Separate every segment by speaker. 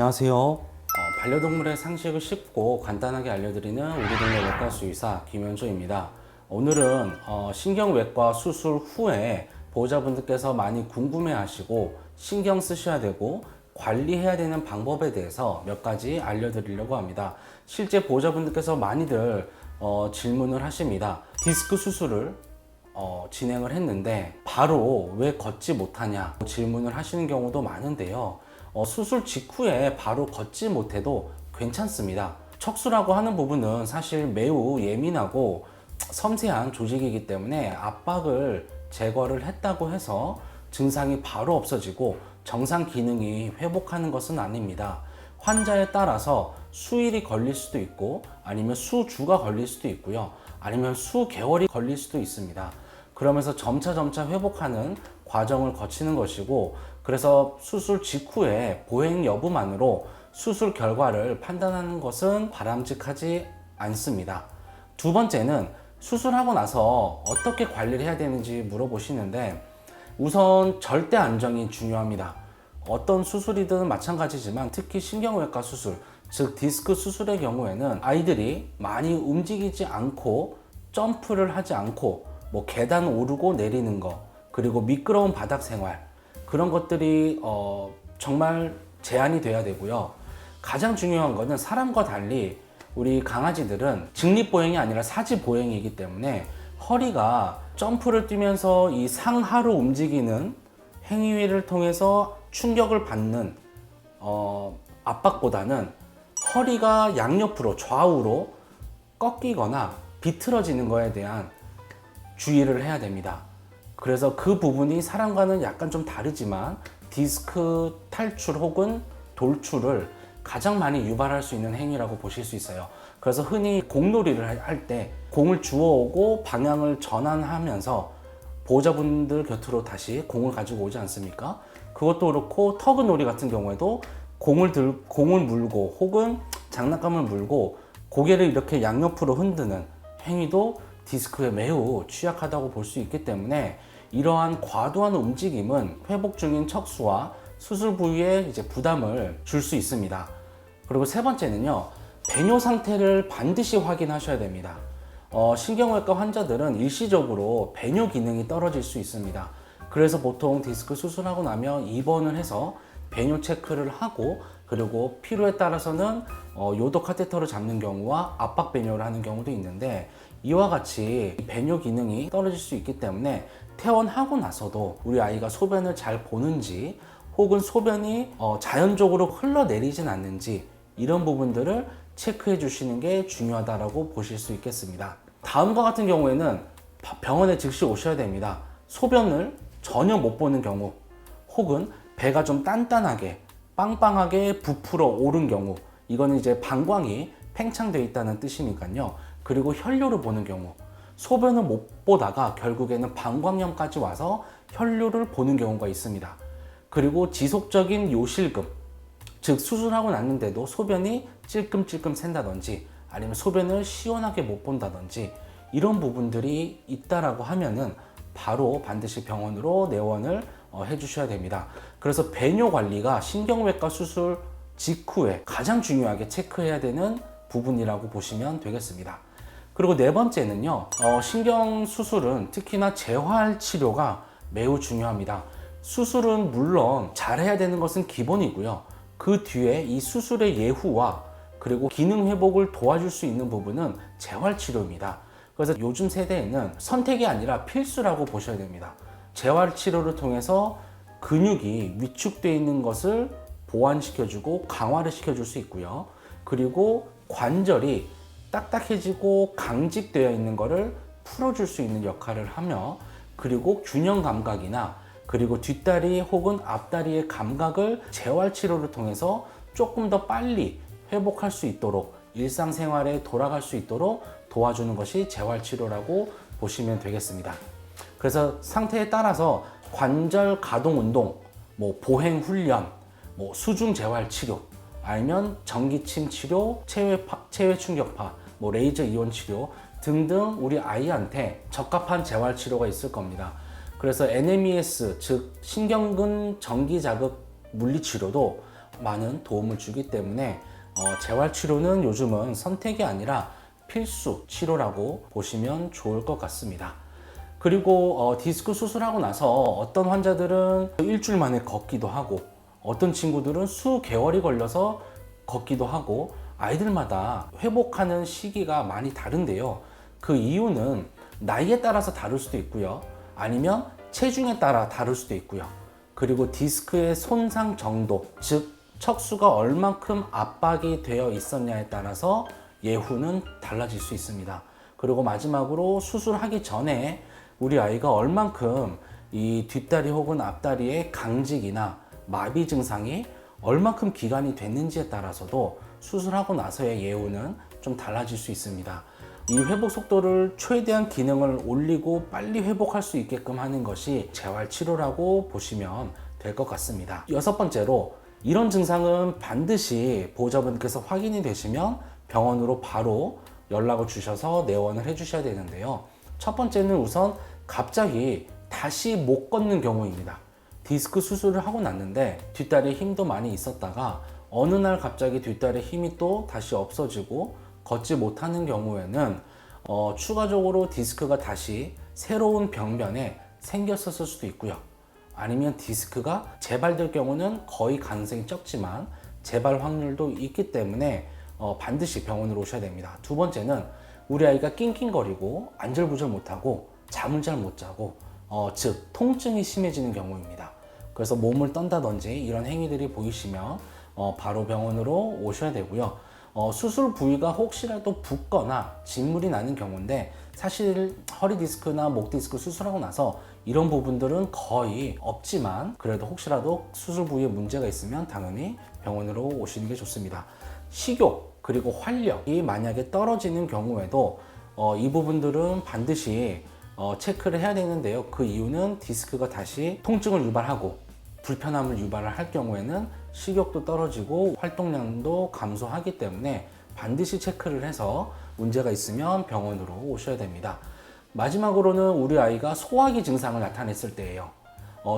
Speaker 1: 안녕하세요. 반려동물의 상식을 쉽고 간단하게 알려드리는 우리 동네 외과 수의사 김현조입니다. 오늘은 신경외과 수술 후에 보호자분들께서 많이 궁금해하시고 신경 쓰셔야 되고 관리해야 되는 방법에 대해서 몇 가지 알려드리려고 합니다. 실제 보호자분들께서 많이들 질문을 하십니다. 디스크 수술을 진행을 했는데 바로 왜 걷지 못하냐 질문을 하시는 경우도 많은데요. 수술 직후에 바로 걷지 못해도 괜찮습니다. 척수라고 하는 부분은 사실 매우 예민하고 섬세한 조직이기 때문에 압박을 제거를 했다고 해서 증상이 바로 없어지고 정상 기능이 회복하는 것은 아닙니다. 환자에 따라서 수일이 걸릴 수도 있고 아니면 수주가 걸릴 수도 있고요. 아니면 수개월이 걸릴 수도 있습니다. 그러면서 점차 회복하는 과정을 거치는 것이고, 그래서 수술 직후에 보행 여부만으로 수술 결과를 판단하는 것은 바람직하지 않습니다. 두 번째는 수술하고 나서 어떻게 관리를 해야 되는지 물어보시는데, 우선 절대 안정이 중요합니다. 어떤 수술이든 마찬가지지만 특히 신경외과 수술, 즉 디스크 수술의 경우에는 아이들이 많이 움직이지 않고 점프를 하지 않고 계단 오르고 내리는 거, 그리고 미끄러운 바닥 생활, 그런 것들이 정말 제한이 돼야 되고요. 가장 중요한 거는 사람과 달리 우리 강아지들은 직립보행이 아니라 사지보행이기 때문에 허리가 점프를 뛰면서 이 상하로 움직이는 행위를 통해서 충격을 받는 압박보다는 허리가 양옆으로 좌우로 꺾이거나 비틀어지는 거에 대한 주의를 해야 됩니다. 그래서 그 부분이 사람과는 약간 좀 다르지만 디스크 탈출 혹은 돌출을 가장 많이 유발할 수 있는 행위라고 보실 수 있어요. 그래서 흔히 공놀이를 할 때 공을 주워오고 방향을 전환하면서 보호자분들 곁으로 다시 공을 가지고 오지 않습니까? 그것도 그렇고 터그놀이 같은 경우에도 공을 물고 혹은 장난감을 물고 고개를 이렇게 양옆으로 흔드는 행위도 디스크에 매우 취약하다고 볼 수 있기 때문에 이러한 과도한 움직임은 회복 중인 척수와 수술 부위에 부담을 줄 수 있습니다. 그리고 세 번째는요, 배뇨 상태를 반드시 확인하셔야 됩니다. 신경외과 환자들은 일시적으로 배뇨 기능이 떨어질 수 있습니다. 그래서 보통 디스크 수술하고 나면 입원을 해서 배뇨 체크를 하고, 그리고 필요에 따라서는 요도 카테터를 잡는 경우와 압박 배뇨를 하는 경우도 있는데, 이와 같이 배뇨 기능이 떨어질 수 있기 때문에 퇴원하고 나서도 우리 아이가 소변을 잘 보는지 혹은 소변이 자연적으로 흘러내리진 않는지 이런 부분들을 체크해 주시는 게 중요하다고 보실 수 있겠습니다. 다음과 같은 경우에는 병원에 즉시 오셔야 됩니다. 소변을 전혀 못 보는 경우, 혹은 배가 좀 단단하게 빵빵하게 부풀어 오른 경우, 이거는 방광이 팽창되어 있다는 뜻이니까요. 그리고 혈뇨를 보는 경우, 소변을 못 보다가 결국에는 방광염까지 와서 혈뇨를 보는 경우가 있습니다. 그리고 지속적인 요실금, 즉 수술하고 났는데도 소변이 찔끔찔끔 샌다든지 아니면 소변을 시원하게 못 본다든지 이런 부분들이 있다라고 하면은 바로 반드시 병원으로 내원을 해주셔야 됩니다. 그래서 배뇨 관리가 신경외과 수술 직후에 가장 중요하게 체크해야 되는 부분이라고 보시면 되겠습니다. 그리고 네 번째는요, 신경 수술은 특히나 재활 치료가 매우 중요합니다. 수술은 물론 잘해야 되는 것은 기본이고요. 그 뒤에 이 수술의 예후와 그리고 기능 회복을 도와줄 수 있는 부분은 재활 치료입니다. 그래서 요즘 세대에는 선택이 아니라 필수라고 보셔야 됩니다. 재활 치료를 통해서 근육이 위축되어 있는 것을 보완시켜주고 강화를 시켜줄 수 있고요. 그리고 관절이 딱딱해지고 강직되어 있는 것을 풀어줄 수 있는 역할을 하며, 그리고 균형 감각이나 그리고 뒷다리 혹은 앞다리의 감각을 재활 치료를 통해서 조금 더 빨리 회복할 수 있도록 일상생활에 돌아갈 수 있도록 도와주는 것이 재활 치료라고 보시면 되겠습니다. 그래서 상태에 따라서 관절 가동 운동, 보행 훈련, 수중 재활 치료, 아니면 전기침 치료, 체외 충격파, 레이저 이온 치료 등등 우리 아이한테 적합한 재활 치료가 있을 겁니다. 그래서 NMES, 즉 신경근 전기 자극 물리 치료도 많은 도움을 주기 때문에 재활치료는 요즘은 선택이 아니라 필수 치료라고 보시면 좋을 것 같습니다. 그리고 디스크 수술하고 나서 어떤 환자들은 일주일 만에 걷기도 하고 어떤 친구들은 수개월이 걸려서 걷기도 하고 아이들마다 회복하는 시기가 많이 다른데요. 그 이유는 나이에 따라서 다를 수도 있고요. 아니면 체중에 따라 다를 수도 있고요. 그리고 디스크의 손상 정도, 즉 척수가 얼만큼 압박이 되어 있었냐에 따라서 예후는 달라질 수 있습니다. 그리고 마지막으로 수술하기 전에 우리 아이가 얼만큼 이 뒷다리 혹은 앞다리의 강직이나 마비 증상이 얼만큼 기간이 됐는지에 따라서도 수술하고 나서의 예후는 좀 달라질 수 있습니다. 이 회복 속도를 최대한 기능을 올리고 빨리 회복할 수 있게끔 하는 것이 재활치료라고 보시면 될 것 같습니다. 여섯 번째로, 이런 증상은 반드시 보호자분께서 확인이 되시면 병원으로 바로 연락을 주셔서 내원을 해 주셔야 되는데요. 첫 번째는 우선 갑자기 다시 못 걷는 경우입니다. 디스크 수술을 하고 났는데 뒷다리에 힘도 많이 있었다가 어느 날 갑자기 뒷다리에 힘이 또 다시 없어지고 걷지 못하는 경우에는 추가적으로 디스크가 다시 새로운 병변에 생겼었을 수도 있고요. 아니면 디스크가 재발될 경우는 거의 가능성이 적지만 재발 확률도 있기 때문에 반드시 병원으로 오셔야 됩니다. 두 번째는 우리 아이가 낑낑거리고 안절부절 못하고 잠을 잘 못 자고 즉 통증이 심해지는 경우입니다. 그래서 몸을 떤다든지 이런 행위들이 보이시면 바로 병원으로 오셔야 되고요. 수술 부위가 혹시라도 붓거나 진물이 나는 경우인데 사실 허리 디스크나 목 디스크 수술하고 나서 이런 부분들은 거의 없지만 그래도 혹시라도 수술 부위에 문제가 있으면 당연히 병원으로 오시는 게 좋습니다. 식욕 그리고 활력이 만약에 떨어지는 경우에도 이 부분들은 반드시 체크를 해야 되는데요. 그 이유는 디스크가 다시 통증을 유발하고 불편함을 유발을 할 경우에는 식욕도 떨어지고 활동량도 감소하기 때문에 반드시 체크를 해서 문제가 있으면 병원으로 오셔야 됩니다. 마지막으로는 우리 아이가 소화기 증상을 나타냈을 때예요.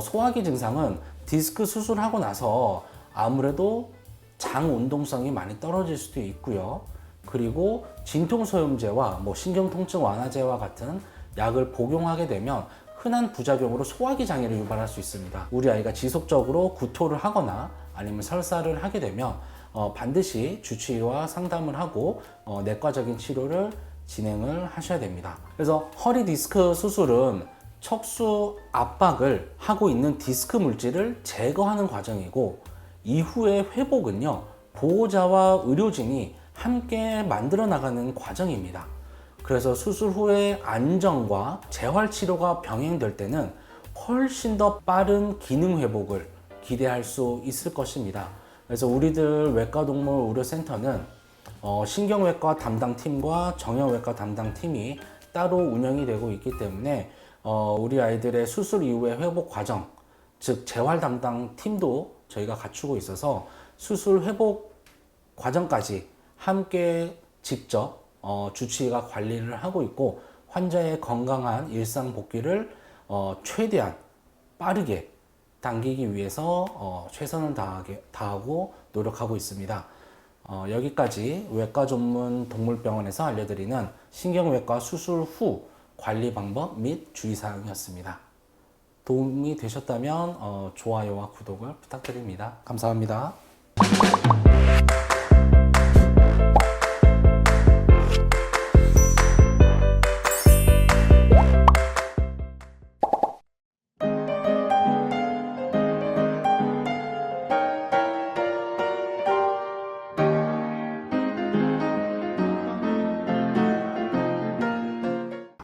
Speaker 1: 소화기 증상은 디스크 수술하고 나서 아무래도 장 운동성이 많이 떨어질 수도 있고요. 그리고 진통소염제와 신경통증 완화제와 같은 약을 복용하게 되면 흔한 부작용으로 소화기 장애를 유발할 수 있습니다. 우리 아이가 지속적으로 구토를 하거나 아니면 설사를 하게 되면 반드시 주치의와 상담을 하고 내과적인 치료를 진행을 하셔야 됩니다. 그래서 허리 디스크 수술은 척수 압박을 하고 있는 디스크 물질을 제거하는 과정이고 이후의 회복은요, 보호자와 의료진이 함께 만들어 나가는 과정입니다. 그래서 수술 후에 안정과 재활 치료가 병행될 때는 훨씬 더 빠른 기능 회복을 기대할 수 있을 것입니다. 그래서 우리들 외과동물 의료센터는 신경외과 담당팀과 정형외과 담당팀이 따로 운영이 되고 있기 때문에 우리 아이들의 수술 이후의 회복 과정, 즉 재활 담당팀도 저희가 갖추고 있어서 수술 회복 과정까지 함께 직접 주치의가 관리를 하고 있고 환자의 건강한 일상 복귀를 최대한 빠르게 당기기 위해서 최선을 다하고 노력하고 있습니다. 여기까지 외과 전문 동물병원에서 알려드리는 신경외과 수술 후 관리 방법 및 주의사항이었습니다. 도움이 되셨다면 좋아요와 구독을 부탁드립니다. 감사합니다.